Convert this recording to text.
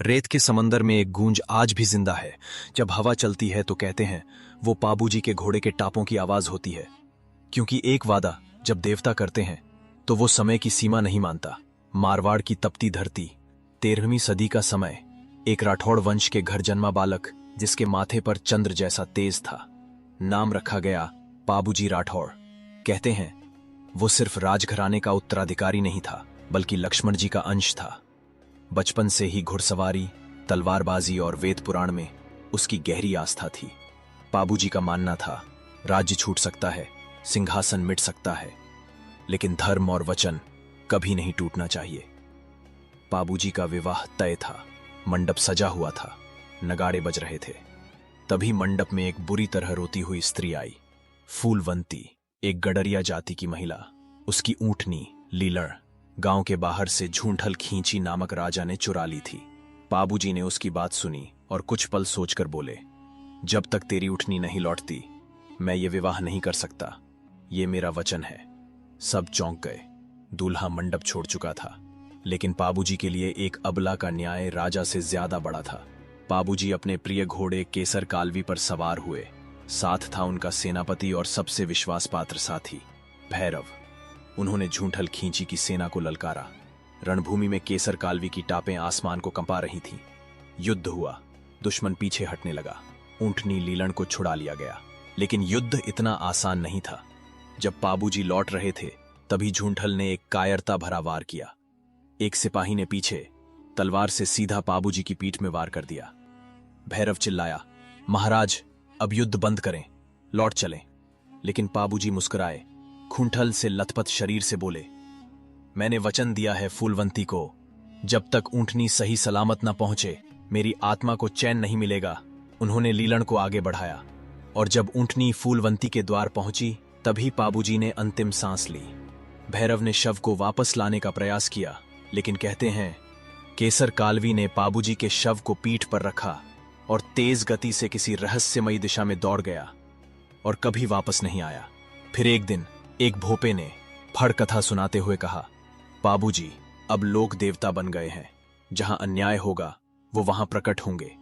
रेत के समंदर में एक गूंज आज भी जिंदा है। जब हवा चलती है तो कहते हैं वो पाबूजी के घोड़े के टापों की आवाज होती है, क्योंकि एक वादा जब देवता करते हैं तो वो समय की सीमा नहीं मानता। मारवाड़ की तपती धरती, 13वीं सदी का समय। एक राठौड़ वंश के घर जन्मा बालक जिसके माथे पर चंद्र जैसा तेज था। नाम रखा गया पाबूजी राठौड़। कहते हैं वो सिर्फ राजघराने का उत्तराधिकारी नहीं था, बल्कि लक्ष्मण जी का अंश था। बचपन से ही घुड़सवारी, तलवारबाजी और वेद पुराण में उसकी गहरी आस्था थी। पाबूजी का मानना था राज्य छूट सकता है, सिंहासन मिट सकता है, लेकिन धर्म और वचन कभी नहीं टूटना चाहिए। पाबूजी का विवाह तय था, मंडप सजा हुआ था, नगाड़े बज रहे थे। तभी मंडप में एक बुरी तरह रोती हुई स्त्री आई। फूलवंती, एक गडरिया जाति की महिला। उसकी ऊंटनी लीलड़ गांव के बाहर से झूंठल खींची नामक राजा ने चुरा ली थी। पाबूजी ने उसकी बात सुनी और कुछ पल सोचकर बोले, जब तक तेरी ऊँटनी नहीं लौटती मैं ये विवाह नहीं कर सकता। ये मेरा वचन है। सब चौंक गए। दूल्हा मंडप छोड़ चुका था, लेकिन पाबूजी के लिए एक अबला का न्याय राजा से ज्यादा बड़ा था। पाबूजी अपने प्रिय घोड़े केसर कालवी पर सवार हुए। साथ था उनका सेनापति और सबसे विश्वास पात्र साथी भैरव। उन्होंने झूंठल खींची की सेना को ललकारा। रणभूमि में केसर कालवी की टापें आसमान को कंपा रही थीं। युद्ध हुआ। दुश्मन पीछे हटने लगा। ऊंटनी लीलन को छुड़ा लिया गया, लेकिन युद्ध इतना आसान नहीं था। जब पाबूजी लौट रहे थे तभी झूंठल ने एक कायरता भरा वार किया। एक सिपाही ने पीछे तलवार से सीधा पाबूजी की पीठ में वार कर दिया। भैरव चिल्लाया, महाराज अब युद्ध बंद करें, लौट चलें। लेकिन पाबूजी मुस्कुराए, खूंठल से लथपथ शरीर से बोले, मैंने वचन दिया है फूलवंती को, जब तक ऊंटनी सही सलामत न पहुंचे मेरी आत्मा को चैन नहीं मिलेगा। उन्होंने लीलन को आगे बढ़ाया और जब ऊंटनी फूलवंती के द्वार पहुंची तभी पाबूजी ने अंतिम सांस ली। भैरव ने शव को वापस लाने का प्रयास किया, लेकिन कहते हैं केसर कालवी ने पाबूजी के शव को पीठ पर रखा और तेज गति से किसी रहस्यमयी दिशा में दौड़ गया और कभी वापस नहीं आया। फिर एक दिन एक भोपे ने फड़ कथा सुनाते हुए कहा, पाबूजी अब लोक देवता बन गए हैं। जहां अन्याय होगा वो वहां प्रकट होंगे।